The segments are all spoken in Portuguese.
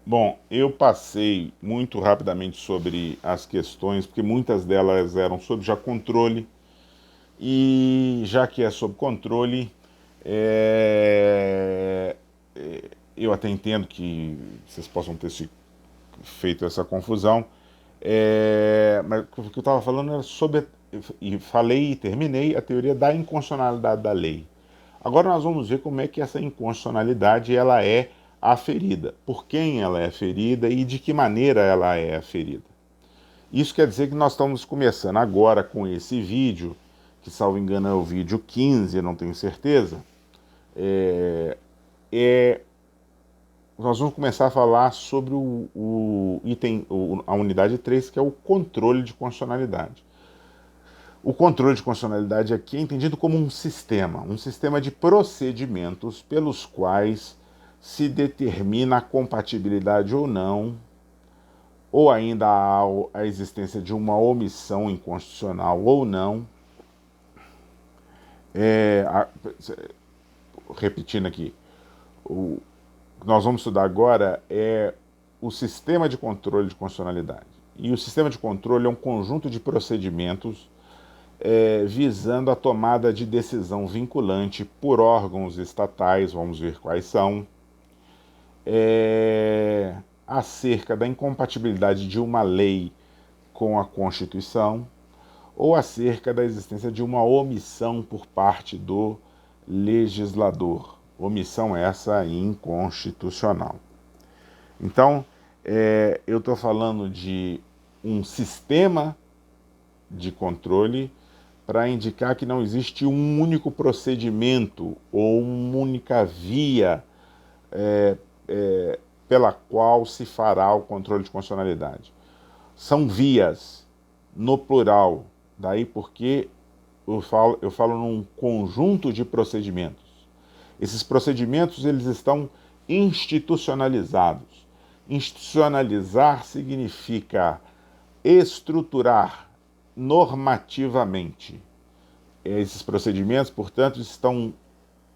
Bom, eu passei muito rapidamente sobre as questões, porque muitas delas eram sobre já controle, e já que é sobre controle, é, eu até entendo que vocês possam ter se feito essa confusão, mas o que eu estava falando era sobre, e falei e terminei a teoria da inconstitucionalidade da lei. Agora nós vamos ver como é que essa inconstitucionalidade ela é aferida, por quem ela é aferida e de que maneira ela é aferida. Isso quer dizer que nós estamos começando agora com esse vídeo, que salvo engano é o vídeo 15, não tenho certeza, é, é, nós vamos começar a falar sobre o item, a unidade 3, que é o controle de constitucionalidade. O controle de constitucionalidade aqui é entendido como um sistema de procedimentos pelos quais se determina a compatibilidade ou não, ou ainda a existência de uma omissão inconstitucional ou não. É, a, repetindo aqui, o que nós vamos estudar agora é o sistema de controle de constitucionalidade. E o sistema de controle é um conjunto de procedimentos visando a tomada de decisão vinculante por órgãos estatais, vamos ver quais são, acerca da incompatibilidade de uma lei com a Constituição ou acerca da existência de uma omissão por parte do legislador. Omissão essa inconstitucional. Então, eu estou falando de um sistema de controle para indicar que não existe um único procedimento ou uma única via pela qual se fará o controle de constitucionalidade. São vias, no plural, daí porque eu falo num conjunto de procedimentos. Esses procedimentos eles estão institucionalizados. Institucionalizar significa estruturar normativamente. Esses procedimentos, portanto, estão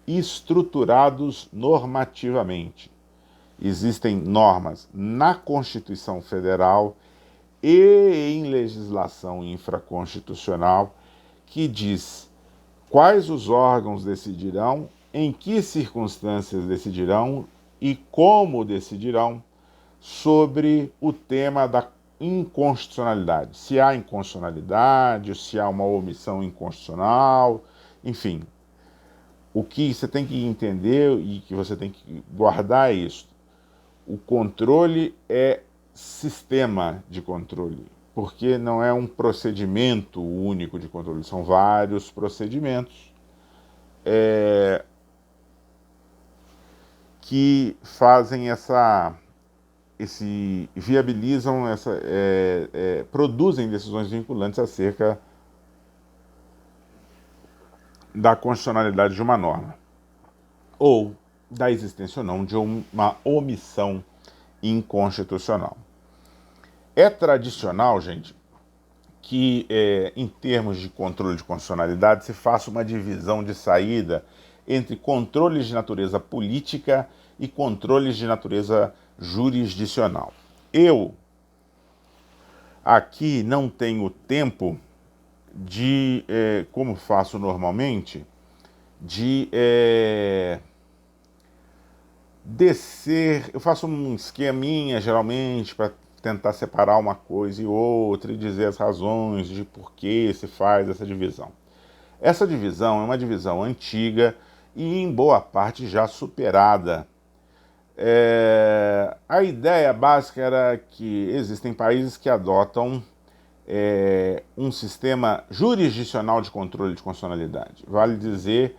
estruturados normativamente. Existem normas na Constituição Federal e em legislação infraconstitucional que diz quais os órgãos decidirão, em que circunstâncias decidirão e como decidirão sobre o tema da inconstitucionalidade. Se há inconstitucionalidade, se há uma omissão inconstitucional, enfim. O que você tem que entender e que você tem que guardar é isso. O controle é sistema de controle, porque não é um procedimento único de controle, são vários procedimentos que fazem viabilizam, produzem decisões vinculantes acerca da constitucionalidade de uma norma, ou da existência ou não de uma omissão inconstitucional. É tradicional, gente, que em termos de controle de constitucionalidade se faça uma divisão de saída entre controles de natureza política e controles de natureza jurisdicional. Eu aqui não tenho tempo de, como faço normalmente, de descer. Eu faço um esqueminha geralmente para tentar separar uma coisa e outra e dizer as razões de por que se faz essa divisão. Essa divisão é uma divisão antiga e em boa parte já superada. A ideia básica era que existem países que adotam um sistema jurisdicional de controle de constitucionalidade. Vale dizer,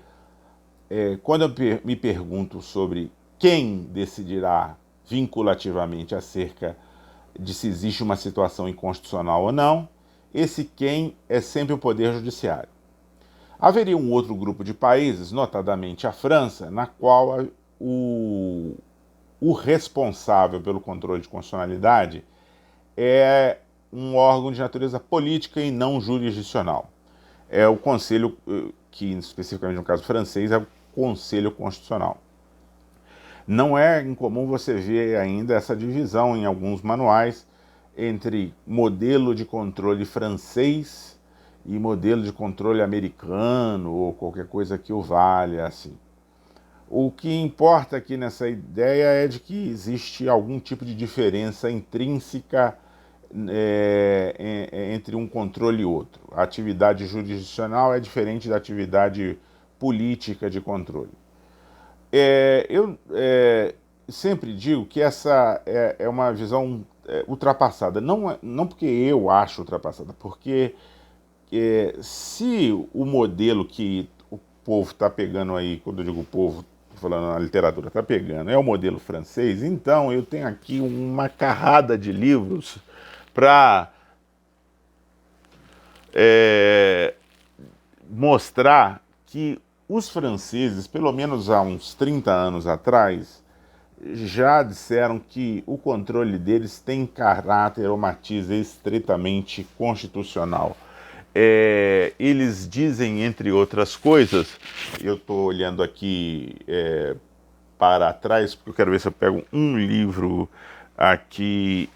quando eu me pergunto sobre quem decidirá vinculativamente acerca de se existe uma situação inconstitucional ou não, esse quem é sempre o Poder Judiciário. Haveria um outro grupo de países, notadamente a França, na qual o responsável pelo controle de constitucionalidade é um órgão de natureza política e não jurisdicional. É o Conselho, que especificamente no caso francês é o Conselho Constitucional. Não é incomum você ver ainda essa divisão em alguns manuais entre modelo de controle francês e modelo de controle americano ou qualquer coisa que o valha assim. O que importa aqui nessa ideia é de que existe algum tipo de diferença intrínseca entre um controle e outro. A atividade jurisdicional é diferente da atividade política de controle. Eu sempre digo que essa é uma visão ultrapassada. Não porque eu acho ultrapassada, porque se o modelo que o povo está pegando aí, quando eu digo o povo, tô falando a literatura está pegando, é o modelo francês, então eu tenho aqui uma carrada de livros para mostrar que os franceses, pelo menos há uns 30 anos atrás, já disseram que o controle deles tem caráter ou matiz estritamente constitucional. Eles dizem, entre outras coisas, eu estou olhando aqui para trás, porque eu quero ver se eu pego um livro aqui.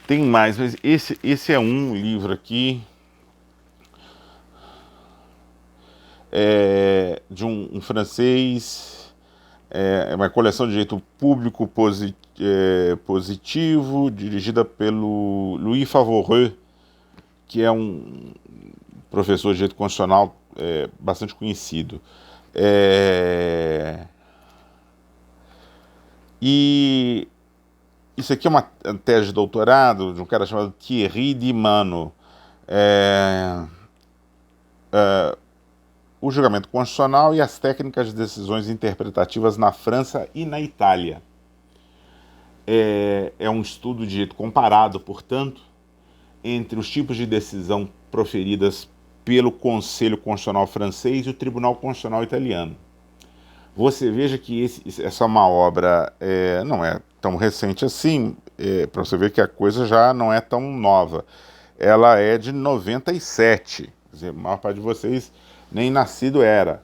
Tem mais, mas esse é um livro aqui de um francês, uma coleção de direito público positivo, dirigida pelo Louis Favoreux, que é um professor de direito constitucional bastante conhecido. E isso aqui é uma tese de doutorado de um cara chamado Thierry Dimano. O julgamento constitucional e as técnicas de decisões interpretativas na França e na Itália. É um estudo de direito comparado, portanto, entre os tipos de decisão proferidas pelo Conselho Constitucional francês e o Tribunal Constitucional italiano. Você veja que essa é uma obra, não é tão recente assim, para você ver que a coisa já não é tão nova. Ela é de 97, quer dizer, a maior parte de vocês nem nascido era.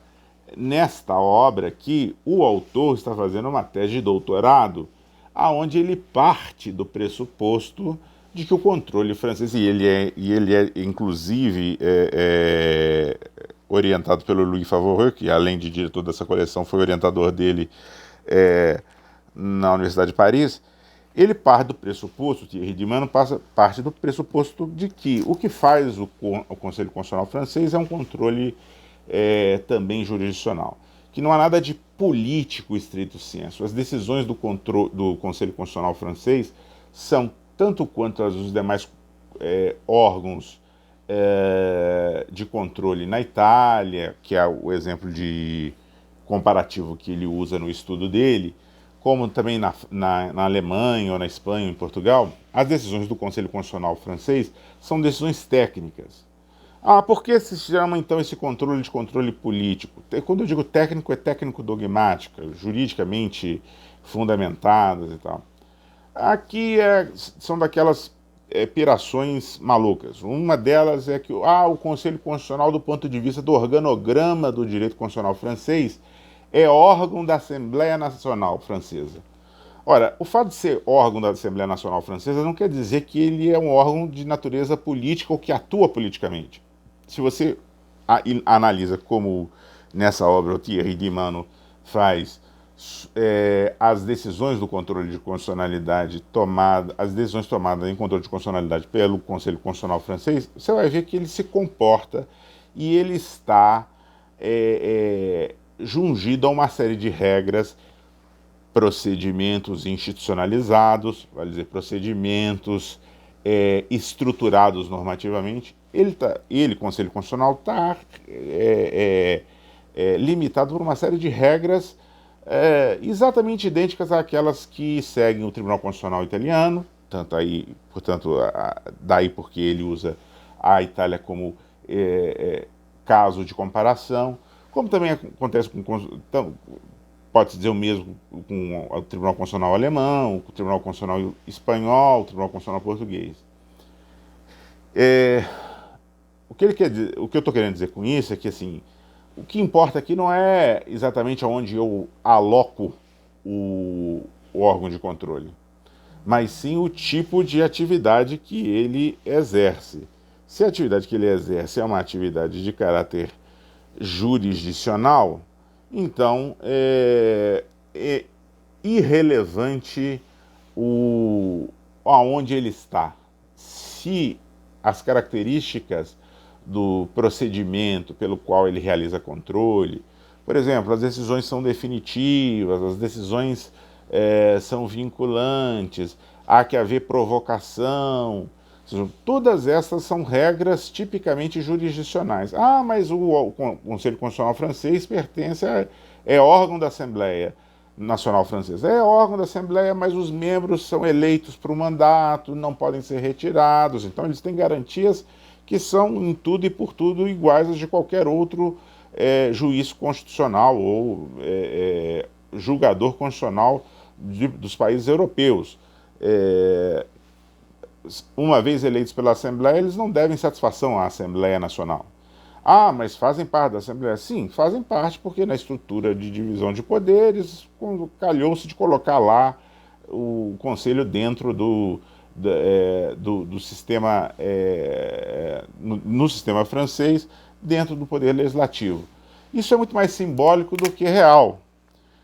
Nesta obra aqui, o autor está fazendo uma tese de doutorado, aonde ele parte do pressuposto de que o controle francês, e ele é inclusive orientado pelo Louis Favoreux, que além de diretor dessa coleção foi orientador dele na Universidade de Paris. Ele parte do pressuposto, Thierry Dimano parte do pressuposto de que o que faz o Conselho Constitucional francês é um controle também jurisdicional, que não há nada de político estrito sensu. As decisões do Conselho Constitucional francês são, tanto quanto as dos demais órgãos de controle na Itália, que é o exemplo de comparativo que ele usa no estudo dele, como também na Alemanha, ou na Espanha, ou em Portugal, as decisões do Conselho Constitucional francês são decisões técnicas. Por que se chama então esse controle de controle político? Quando eu digo técnico, é técnico dogmática, juridicamente fundamentadas e tal. Aqui são daquelas pirações malucas. Uma delas é que o Conselho Constitucional, do ponto de vista do organograma do direito constitucional francês, é órgão da Assembleia Nacional Francesa. Ora, o fato de ser órgão da Assembleia Nacional Francesa não quer dizer que ele é um órgão de natureza política ou que atua politicamente. Se você analisa como nessa obra o Thierry Dimano faz as decisões do controle de constitucionalidade as decisões tomadas em controle de constitucionalidade pelo Conselho Constitucional francês, você vai ver que ele se comporta e ele está jungido a uma série de regras, procedimentos institucionalizados, vale dizer, procedimentos estruturados normativamente. Ele, Conselho Constitucional, está limitado por uma série de regras exatamente idênticas àquelas que seguem o Tribunal Constitucional italiano, portanto, daí porque ele usa a Itália como caso de comparação, como também acontece pode-se dizer o mesmo com o Tribunal Constitucional alemão, o Tribunal Constitucional espanhol, o Tribunal Constitucional português. o que eu estou querendo dizer com isso é que assim, o que importa aqui não é exatamente aonde eu aloco o, o órgão de controle, mas sim o tipo de atividade que ele exerce. Se a atividade que ele exerce é uma atividade de caráter jurisdicional, então é irrelevante aonde ele está. Se as características do procedimento pelo qual ele realiza controle, por exemplo, as decisões são definitivas, as decisões são vinculantes, há que haver provocação. Todas essas são regras tipicamente jurisdicionais. Ah, mas o Conselho Constitucional francês é órgão da Assembleia Nacional Francesa. É órgão da Assembleia, mas os membros são eleitos para o mandato, não podem ser retirados. Então eles têm garantias que são em tudo e por tudo iguais às de qualquer outro juiz constitucional ou julgador constitucional dos países europeus. Uma vez eleitos pela Assembleia, eles não devem satisfação à Assembleia Nacional. Ah, mas fazem parte da Assembleia? Sim, fazem parte, porque na estrutura de divisão de poderes, calhou-se de colocar lá o Conselho dentro do sistema, no sistema francês, dentro do poder legislativo. Isso é muito mais simbólico do que real.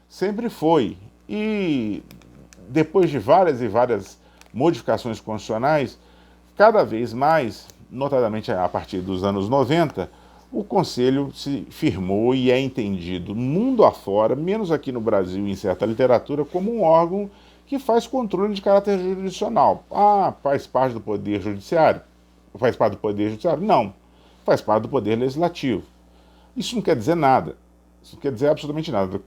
Sempre foi. E depois de várias e várias modificações constitucionais, cada vez mais, notadamente a partir dos anos 90, o Conselho se firmou e é entendido mundo afora, menos aqui no Brasil em certa literatura, como um órgão que faz controle de caráter jurisdicional. Ah, faz parte do Poder Judiciário? Faz parte do Poder Judiciário? Não. Faz parte do Poder Legislativo. Isso não quer dizer nada. Isso não quer dizer absolutamente nada.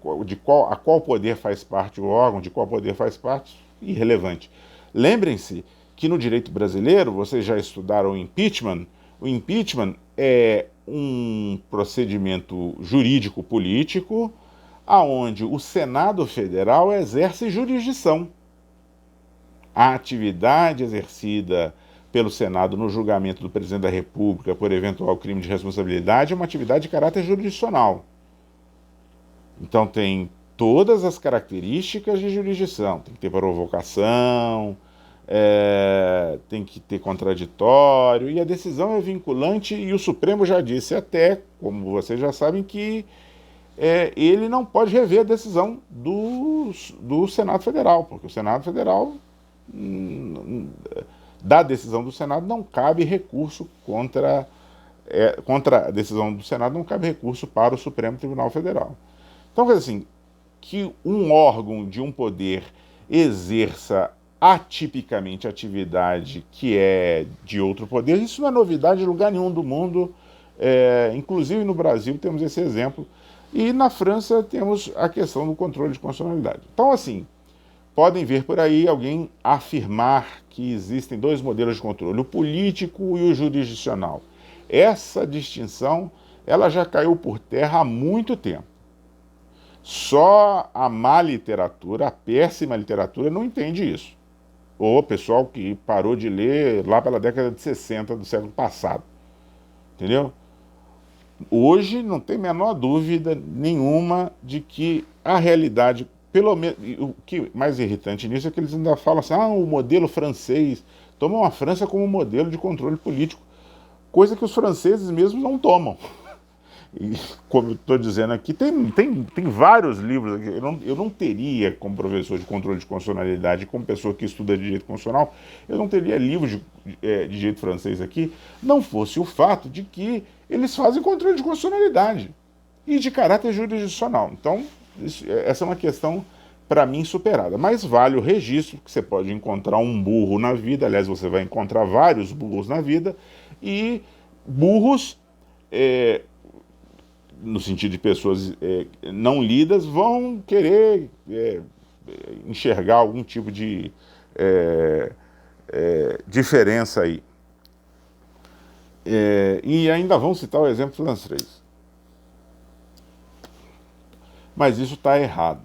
A qual poder faz parte o órgão, de qual poder faz parte, irrelevante. Lembrem-se que no direito brasileiro, vocês já estudaram o impeachment. O impeachment é um procedimento jurídico político aonde o Senado Federal exerce jurisdição. A atividade exercida pelo Senado no julgamento do presidente da República por eventual crime de responsabilidade é uma atividade de caráter jurisdicional. Então tem todas as características de jurisdição. Tem que ter provocação, tem que ter contraditório, e a decisão é vinculante, e o Supremo já disse até, como vocês já sabem, que ele não pode rever a decisão do Senado Federal, porque o Senado Federal, da decisão do Senado, não cabe recurso contra a decisão do Senado, não cabe recurso para o Supremo Tribunal Federal. Então, quer dizer assim, que um órgão de um poder exerça atipicamente a atividade que é de outro poder, isso não é novidade em lugar nenhum do mundo, inclusive no Brasil temos esse exemplo, e na França temos a questão do controle de constitucionalidade. Então, assim, podem ver por aí alguém afirmar que existem dois modelos de controle, o político e o jurisdicional. Essa distinção, ela já caiu por terra há muito tempo. Só a má literatura, a péssima literatura, não entende isso. Ou o pessoal que parou de ler lá pela década de 60 do século passado. Entendeu? Hoje não tem a menor dúvida nenhuma de que a realidade, pelo menos, o que mais irritante nisso é que eles ainda falam assim, o modelo francês, tomam a França como modelo de controle político, coisa que os franceses mesmos não tomam. E, como eu estou dizendo aqui, tem vários livros aqui. Eu não teria, como professor de controle de constitucionalidade, como pessoa que estuda direito constitucional, eu não teria livros de direito francês aqui, não fosse o fato de que eles fazem controle de constitucionalidade e de caráter jurisdicional. Então, essa é uma questão, para mim, superada. Mas vale o registro, que você pode encontrar um burro na vida, aliás, você vai encontrar vários burros na vida, e burros... no sentido de pessoas não lidas, vão querer enxergar algum tipo de diferença aí. E ainda vão citar o exemplo francês. Mas isso está errado.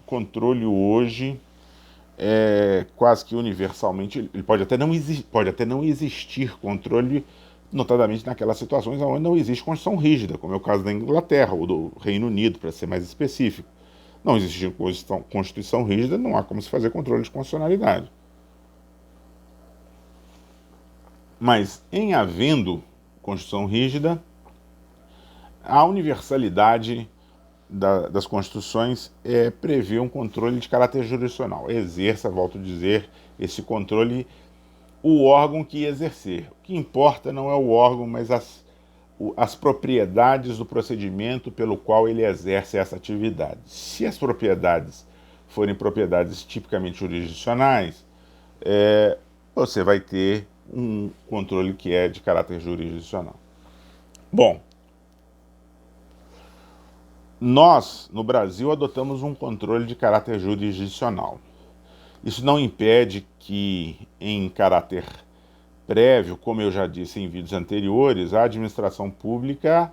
O controle hoje quase que universalmente, ele pode até não existir controle notadamente naquelas situações onde não existe Constituição rígida, como é o caso da Inglaterra ou do Reino Unido, para ser mais específico. Não existe Constituição rígida, não há como se fazer controle de constitucionalidade. Mas, em havendo Constituição rígida, a universalidade das Constituições prevê um controle de caráter jurisdicional. Exerça, volto a dizer, esse controle o órgão que exercer. O que importa não é o órgão, mas as propriedades do procedimento pelo qual ele exerce essa atividade. Se as propriedades forem propriedades tipicamente jurisdicionais, você vai ter um controle que é de caráter jurisdicional. Bom, nós, no Brasil, adotamos um controle de caráter jurisdicional. Isso não impede que, em caráter prévio, como eu já disse em vídeos anteriores, a administração pública,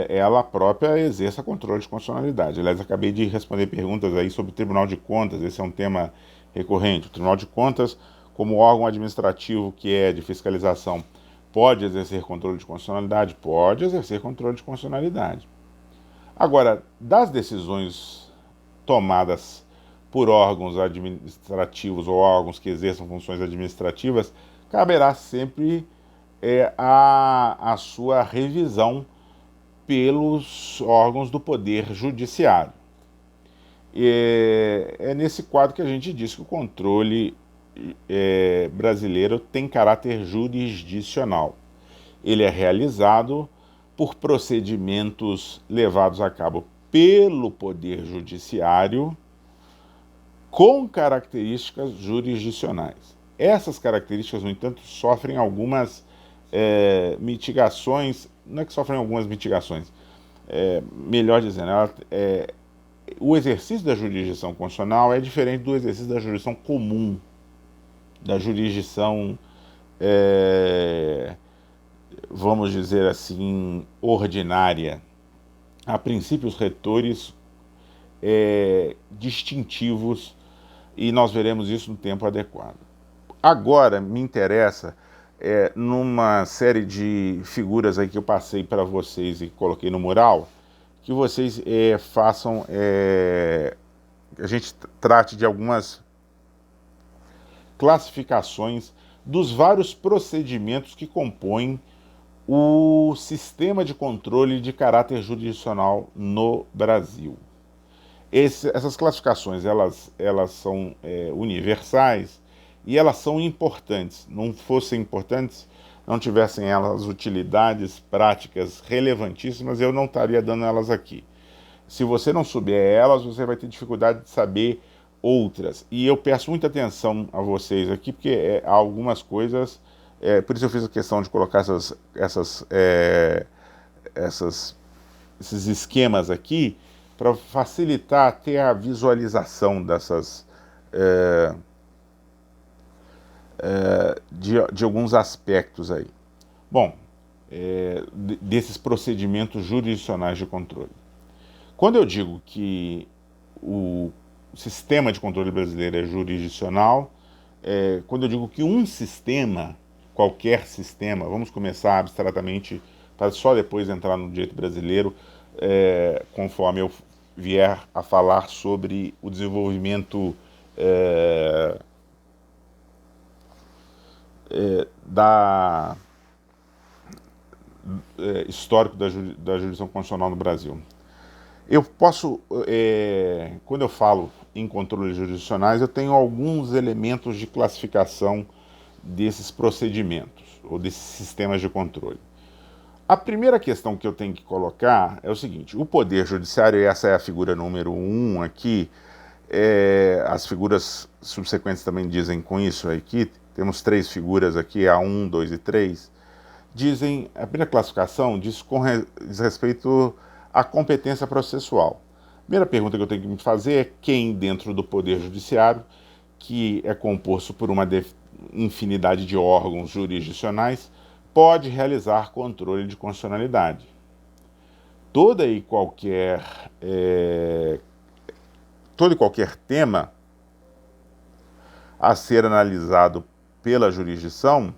ela própria exerça controle de constitucionalidade. Aliás, acabei de responder perguntas aí sobre o Tribunal de Contas, esse é um tema recorrente. O Tribunal de Contas, como órgão administrativo que é de fiscalização, pode exercer controle de constitucionalidade? Pode exercer controle de constitucionalidade. Agora, das decisões tomadas por órgãos administrativos ou órgãos que exerçam funções administrativas, caberá sempre a sua revisão pelos órgãos do Poder Judiciário. É nesse quadro que a gente diz que o controle brasileiro tem caráter jurisdicional. Ele é realizado por procedimentos levados a cabo pelo Poder Judiciário com características jurisdicionais. Essas características, no entanto, sofrem algumas mitigações, não é que sofrem algumas mitigações, melhor dizendo, o exercício da jurisdição constitucional é diferente do exercício da jurisdição comum, da jurisdição, vamos dizer assim, ordinária. Há princípios retores distintivos e nós veremos isso no tempo adequado. Agora me interessa, numa série de figuras aí que eu passei para vocês e coloquei no mural, que vocês façam, a gente trate de algumas classificações dos vários procedimentos que compõem o sistema de controle de caráter jurisdicional no Brasil. Essas classificações, elas são universais e elas são importantes. Não fossem importantes, não tivessem elas utilidades práticas relevantíssimas, eu não estaria dando elas aqui. Se você não souber elas, você vai ter dificuldade de saber outras. E eu peço muita atenção a vocês aqui, porque há algumas coisas, por isso eu fiz a questão de colocar esses esquemas aqui, para facilitar até a visualização dessas de alguns aspectos aí. Bom, desses procedimentos jurisdicionais de controle. Quando eu digo que o sistema de controle brasileiro é jurisdicional, quando eu digo que um sistema, qualquer sistema, vamos começar abstratamente, para só depois entrar no direito brasileiro, conforme eu vier a falar sobre o desenvolvimento histórico da jurisdição constitucional no Brasil. Eu posso, quando eu falo em controles jurisdicionais, eu tenho alguns elementos de classificação desses procedimentos, ou desses sistemas de controle. A primeira questão que eu tenho que colocar é o seguinte: o Poder Judiciário, e essa é a figura número 1 aqui, as figuras subsequentes também dizem com isso aqui, temos 3 figuras aqui, a 1, 2 e 3, dizem, a primeira classificação diz respeito à competência processual. A primeira pergunta que eu tenho que me fazer é quem dentro do Poder Judiciário, que é composto por uma infinidade de órgãos jurisdicionais, pode realizar controle de constitucionalidade. Todo e qualquer tema a ser analisado pela jurisdição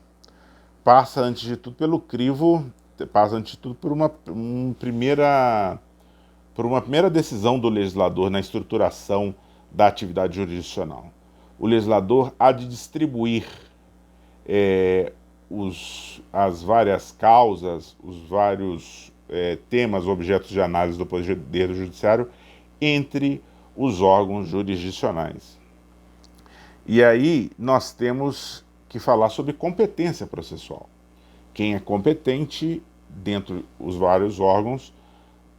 passa antes de tudo pelo crivo, passa antes de tudo por por uma primeira decisão do legislador na estruturação da atividade jurisdicional. O legislador há de distribuir as várias causas, os vários temas, objetos de análise do Poder Judiciário entre os órgãos jurisdicionais. E aí nós temos que falar sobre competência processual. Quem é competente dentro dos vários órgãos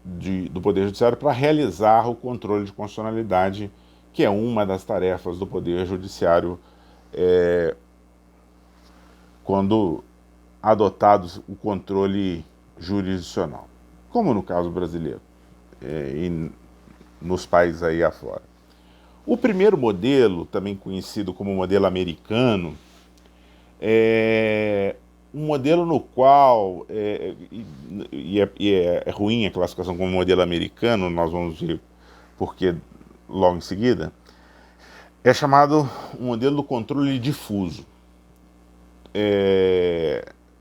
do Poder Judiciário para realizar o controle de constitucionalidade, que é uma das tarefas do Poder Judiciário quando adotados o controle jurisdicional, como no caso brasileiro e nos países aí afora. O primeiro modelo, também conhecido como modelo americano, é um modelo no qual, é ruim a classificação como modelo americano, nós vamos ver porque logo em seguida, é chamado um modelo do controle difuso.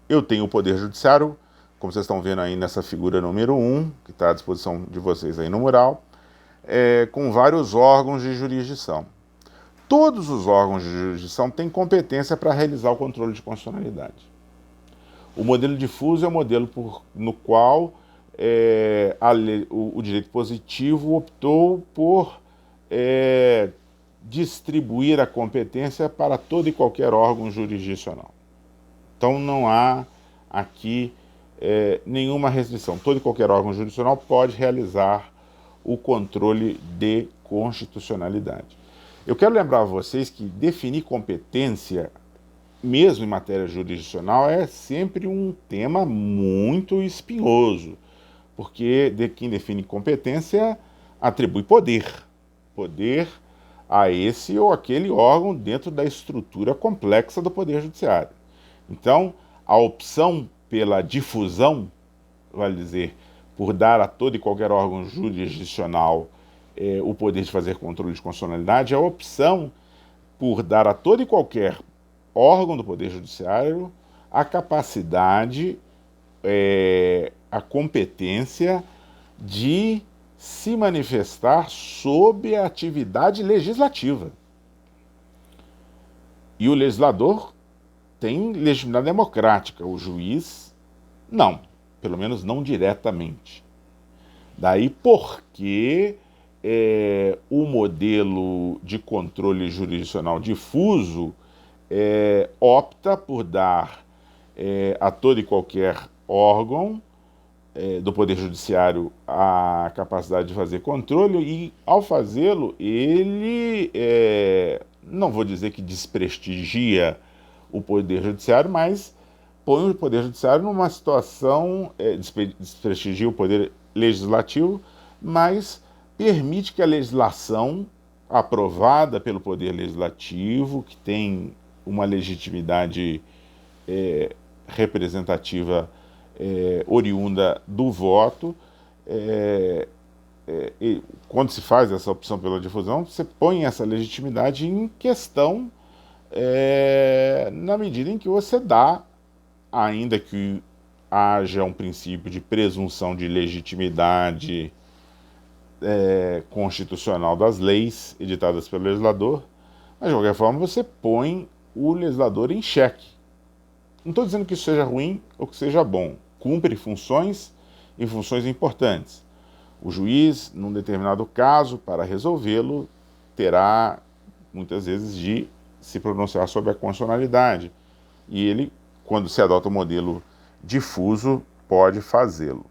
Eu tenho o Poder Judiciário, como vocês estão vendo aí nessa figura número 1, que está à disposição de vocês aí no mural, com vários órgãos de jurisdição. Todos os órgãos de jurisdição têm competência para realizar o controle de constitucionalidade. O modelo difuso é o modelo no qual o direito positivo optou por distribuir a competência para todo e qualquer órgão jurisdicional. Então não há aqui nenhuma restrição. Todo e qualquer órgão jurisdicional pode realizar o controle de constitucionalidade. Eu quero lembrar a vocês que definir competência, mesmo em matéria jurisdicional, é sempre um tema muito espinhoso, porque quem define competência atribui poder a esse ou aquele órgão dentro da estrutura complexa do Poder Judiciário. Então, a opção pela difusão, vale dizer, por dar a todo e qualquer órgão jurisdicional o poder de fazer controle de constitucionalidade, é a opção por dar a todo e qualquer órgão do Poder Judiciário a capacidade, a competência de se manifestar sob a atividade legislativa. E o legislador tem legitimidade democrática, o juiz não, pelo menos não diretamente. Daí porque o modelo de controle jurisdicional difuso opta por dar a todo e qualquer órgão do Poder Judiciário a capacidade de fazer controle e, ao fazê-lo, ele, não vou dizer que desprestigia o Poder Judiciário, mas põe o Poder Judiciário numa situação, desprestigia o Poder Legislativo, mas permite que a legislação aprovada pelo Poder Legislativo, que tem uma legitimidade representativa oriunda do voto, quando se faz essa opção pela difusão, você põe essa legitimidade em questão na medida em que você dá, ainda que haja um princípio de presunção de legitimidade constitucional das leis editadas pelo legislador, mas de qualquer forma você põe o legislador em xeque. Não estou dizendo que isso seja ruim ou que seja bom. Cumpre funções e funções importantes. O juiz, num determinado caso, para resolvê-lo, terá muitas vezes de se pronunciar sobre a constitucionalidade. E ele, quando se adota o modelo difuso, pode fazê-lo.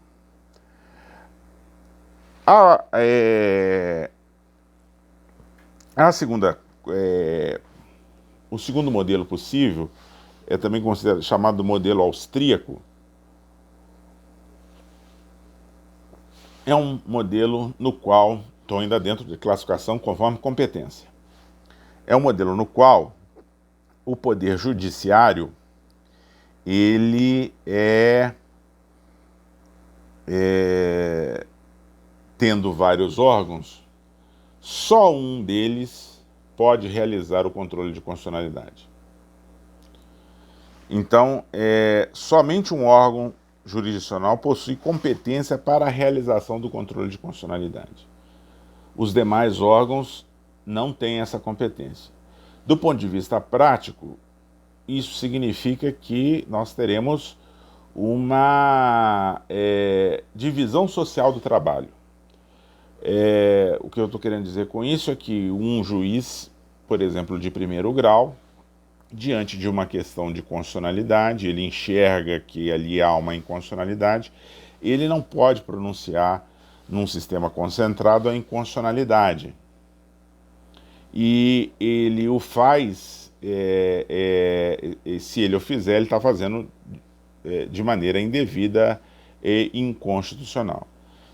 O segundo modelo possível é também chamado modelo austríaco. É um modelo no qual, estou ainda dentro de classificação conforme competência, é um modelo no qual o Poder Judiciário, ele tendo vários órgãos, só um deles pode realizar o controle de constitucionalidade. Então, somente um órgão jurisdicional possui competência para a realização do controle de constitucionalidade. Os demais órgãos não têm essa competência. Do ponto de vista prático, isso significa que nós teremos uma divisão social do trabalho. O que eu estou querendo dizer com isso é que um juiz, por exemplo, de primeiro grau, diante de uma questão de constitucionalidade, ele enxerga que ali há uma inconstitucionalidade, ele não pode pronunciar num sistema concentrado a inconstitucionalidade. E ele o faz, se ele o fizer, ele está fazendo de maneira indevida e inconstitucional.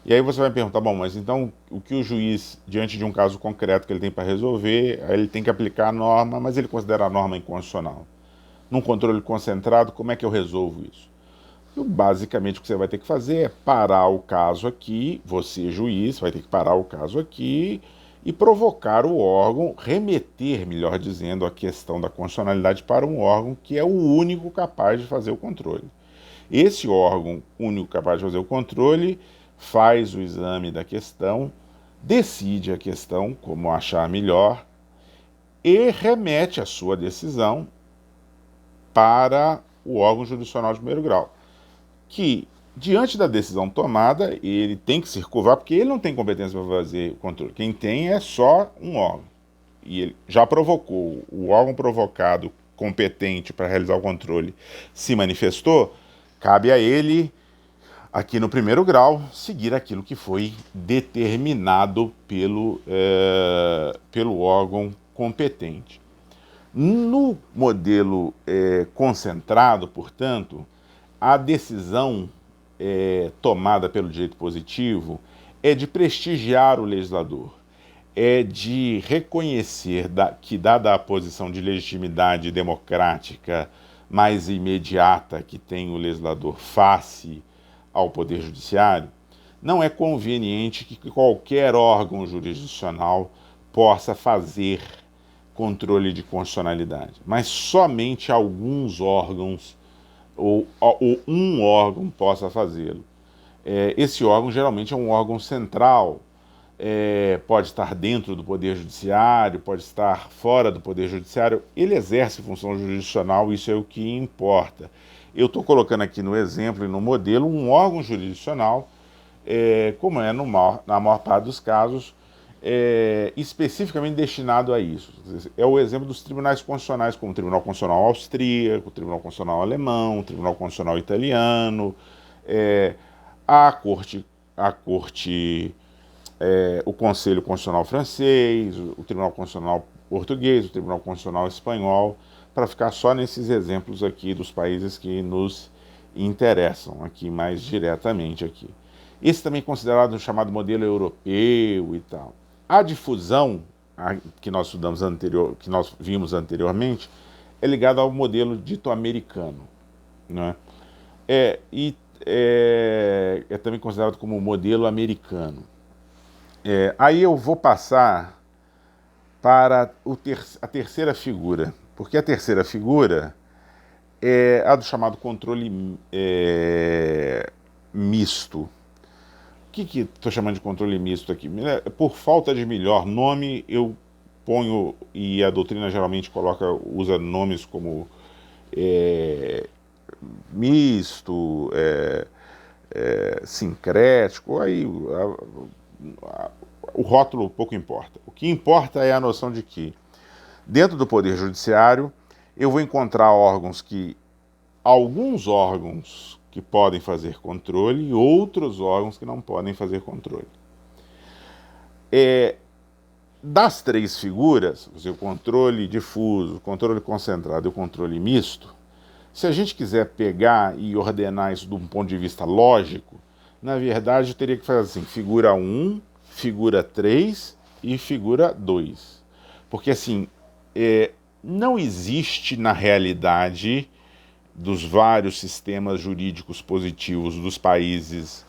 E aí você vai me perguntar, bom, mas então o que o juiz, diante de um caso concreto que ele tem para resolver, aí ele tem que aplicar a norma, mas ele considera a norma inconstitucional. Num controle concentrado, como é que eu resolvo isso? Basicamente o que você vai ter que fazer é parar o caso aqui, você juiz, vai ter que parar o caso aqui e provocar o órgão, remeter, melhor dizendo, a questão da constitucionalidade para um órgão que é o único capaz de fazer o controle. Esse órgão único capaz de fazer o controle faz o exame da questão, decide a questão como achar melhor e remete a sua decisão para o órgão jurisdicional de primeiro grau, que, diante da decisão tomada, ele tem que se curvar, porque ele não tem competência para fazer o controle. Quem tem é só um órgão. E ele já provocou, o órgão provocado, competente para realizar o controle, se manifestou, cabe a ele, aqui no primeiro grau, seguir aquilo que foi determinado pelo órgão competente. No modelo concentrado, portanto, a decisão tomada pelo direito positivo é de prestigiar o legislador, é de reconhecer que, dada a posição de legitimidade democrática mais imediata que tem o legislador face ao Poder Judiciário, não é conveniente que qualquer órgão jurisdicional possa fazer controle de constitucionalidade, mas somente alguns órgãos ou um órgão possa fazê-lo. Esse órgão geralmente é um órgão central, pode estar dentro do Poder Judiciário, pode estar fora do Poder Judiciário, ele exerce função jurisdicional, isso é o que importa. Eu estou colocando aqui no exemplo e no modelo um órgão jurisdicional, como é na maior parte dos casos, especificamente destinado a isso. É o exemplo dos tribunais constitucionais, como o Tribunal Constitucional Austríaco, o Tribunal Constitucional Alemão, o Tribunal Constitucional Italiano, o Conselho Constitucional Francês, o Tribunal Constitucional Português, o Tribunal Constitucional Espanhol, para ficar só nesses exemplos aqui dos países que nos interessam aqui mais diretamente aqui. Esse também é considerado um chamado modelo europeu e tal. A difusão que nós estudamos que nós vimos anteriormente é ligada ao modelo dito americano, né? É também considerado como modelo americano. Aí eu vou passar para a terceira figura, porque a terceira figura é a do chamado controle misto. O que estou chamando de controle misto aqui? Por falta de melhor nome, eu ponho, e a doutrina geralmente usa nomes como misto, sincrético, aí o rótulo pouco importa. O que importa é a noção de que, dentro do Poder Judiciário, eu vou encontrar alguns órgãos que podem fazer controle e outros órgãos que não podem fazer controle. Das três figuras, o controle difuso, o controle concentrado e o controle misto, se a gente quiser pegar e ordenar isso de um ponto de vista lógico, na verdade eu teria que fazer assim, figura 1, figura 3 e figura 2. Porque assim, não existe na realidade dos vários sistemas jurídicos positivos dos países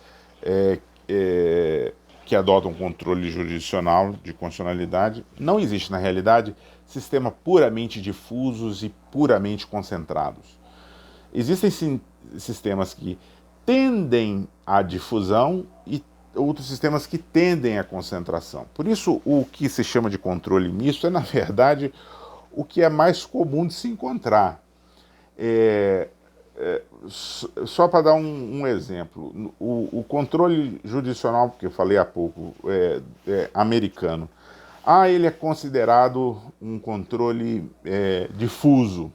que adotam controle jurisdicional de constitucionalidade, não existe na realidade sistema puramente difusos e puramente concentrados. existem sim sistemas que tendem à difusão e outros sistemas que tendem à concentração. Por isso, o que se chama de controle misto é, na verdade, o que é mais comum de se encontrar. É, só para dar um exemplo, o controle judicional, que eu falei há pouco, americano, ele é considerado um controle difuso.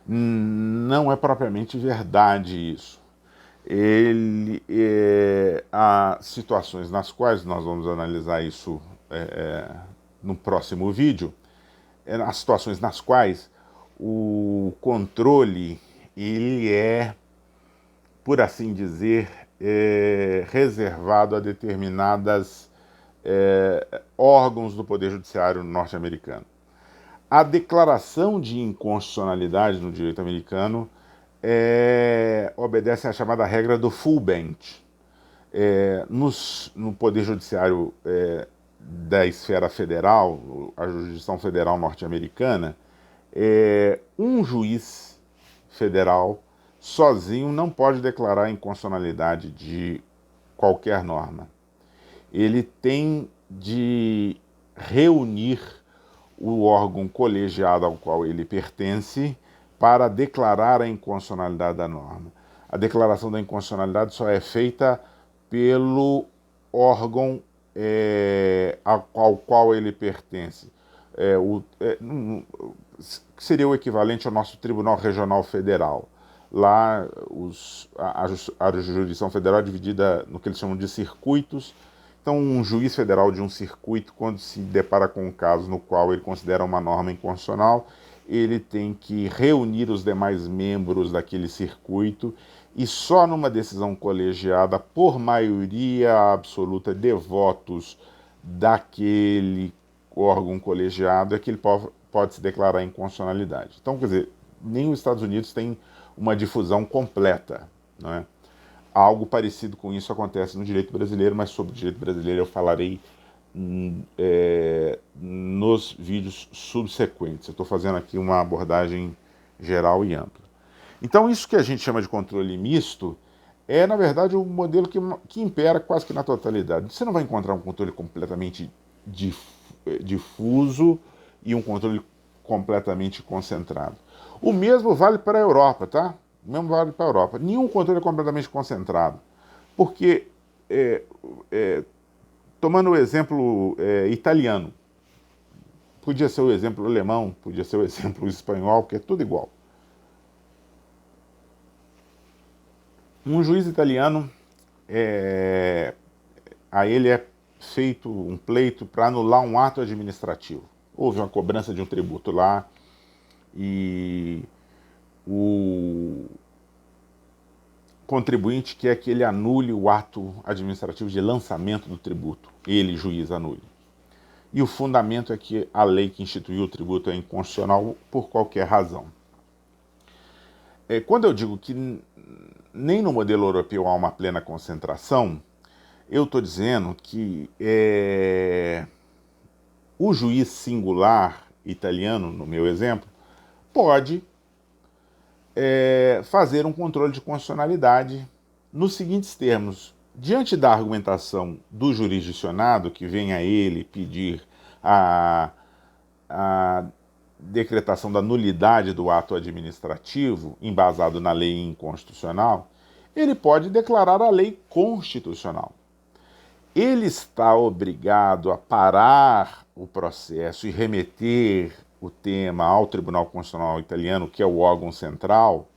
Não é propriamente verdade isso. Há situações nas quais nós vamos analisar isso no próximo vídeo, as situações nas quais o controle ele é, por assim dizer, reservado a determinadas órgãos do Poder Judiciário norte-americano. A declaração de inconstitucionalidade no direito americano obedece à chamada regra do full bench. No Poder Judiciário da esfera federal, a jurisdição federal norte-americana, um juiz federal sozinho não pode declarar a inconstitucionalidade de qualquer norma. Ele tem de reunir o órgão colegiado ao qual ele pertence para declarar a inconstitucionalidade da norma. A declaração da inconstitucionalidade só é feita pelo órgão ao qual ele pertence. Seria o equivalente ao nosso Tribunal Regional Federal. Lá, a jurisdição federal é dividida no que eles chamam de circuitos. Então, um juiz federal de um circuito, quando se depara com um caso no qual ele considera uma norma inconstitucional, ele tem que reunir os demais membros daquele circuito e só numa decisão colegiada, por maioria absoluta de votos daquele órgão colegiado, é que ele pode se declarar inconstitucionalidade. Então, quer dizer, nem os Estados Unidos têm uma difusão completa, não é? Algo parecido com isso acontece no direito brasileiro, mas sobre o direito brasileiro eu falarei nos vídeos subsequentes. Eu estou fazendo aqui uma abordagem geral e ampla. Então, isso que a gente chama de controle misto é, na verdade, o modelo que impera quase que na totalidade. Você não vai encontrar um controle completamente difuso e um controle completamente concentrado. O mesmo vale para a Europa, tá? O mesmo vale para a Europa. Nenhum controle é completamente concentrado. Porque, tomando o exemplo italiano, podia ser o exemplo alemão, podia ser o exemplo espanhol, porque é tudo igual. Um juiz italiano, a ele é feito um pleito para anular um ato administrativo. Houve uma cobrança de um tributo lá e o contribuinte quer que ele anule o ato administrativo de lançamento do tributo. Ele, juiz, anule. E o fundamento é que a lei que instituiu o tributo é inconstitucional por qualquer razão. Quando eu digo que nem no modelo europeu há uma plena concentração, eu estou dizendo que o juiz singular italiano, no meu exemplo, pode fazer um controle de constitucionalidade nos seguintes termos. Diante da argumentação do jurisdicionado, que vem a ele pedir a decretação da nulidade do ato administrativo, embasado na lei inconstitucional, ele pode declarar a lei constitucional. Ele está obrigado a parar o processo e remeter o tema ao Tribunal Constitucional Italiano, que é o órgão central,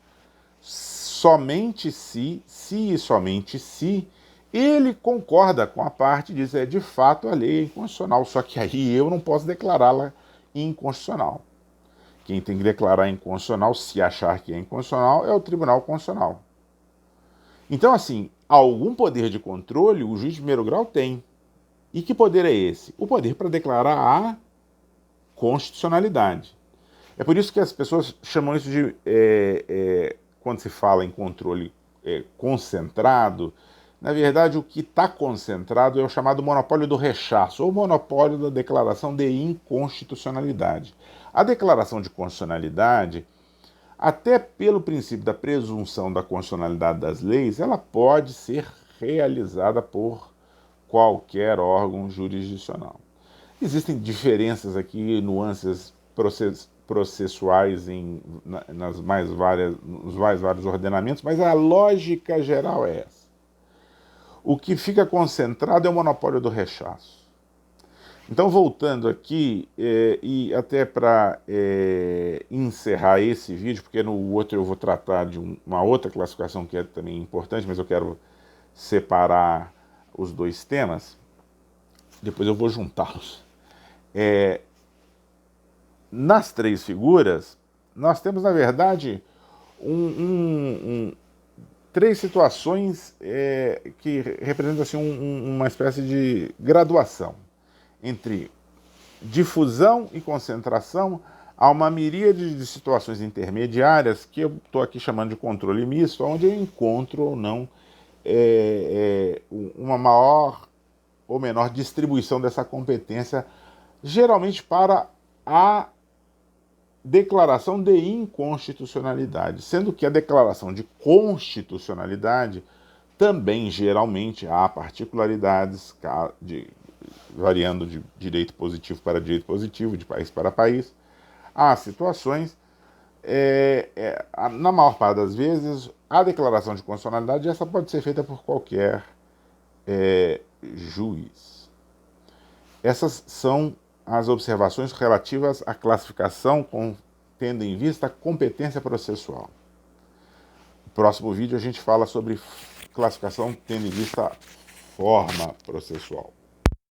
somente se e somente se ele concorda com a parte e diz de fato a lei é inconstitucional, só que aí eu não posso declará-la inconstitucional. Quem tem que declarar inconstitucional, se achar que é inconstitucional, é o Tribunal Constitucional. Então, assim, algum poder de controle o juiz de primeiro grau tem. E que poder é esse? O poder para declarar a constitucionalidade. É por isso que as pessoas chamam isso de, quando se fala em controle concentrado, na verdade o que está concentrado é o chamado monopólio do rechaço, ou monopólio da declaração de inconstitucionalidade. A declaração de constitucionalidade, até pelo princípio da presunção da constitucionalidade das leis, ela pode ser realizada por qualquer órgão jurisdicional. Existem diferenças aqui, nuances processuais nos mais vários ordenamentos, mas a lógica geral é essa. O que fica concentrado é o monopólio do rechaço. Então, voltando aqui, e até para encerrar esse vídeo, porque no outro eu vou tratar de uma outra classificação que é também importante, mas eu quero separar os dois temas, depois eu vou juntá-los. Nas três figuras, nós temos, na verdade, três situações que representam assim, uma espécie de graduação entre difusão e concentração a uma miríade de situações intermediárias que eu estou aqui chamando de controle misto, onde eu encontro ou não uma maior ou menor distribuição dessa competência, geralmente para a declaração de inconstitucionalidade, sendo que a declaração de constitucionalidade também geralmente há particularidades variando de direito positivo para direito positivo, de país para país. Há situações, na maior parte das vezes, a declaração de constitucionalidade essa pode ser feita por qualquer juiz. Essas são as observações relativas à classificação tendo em vista a competência processual. No próximo vídeo a gente fala sobre classificação tendo em vista a forma processual.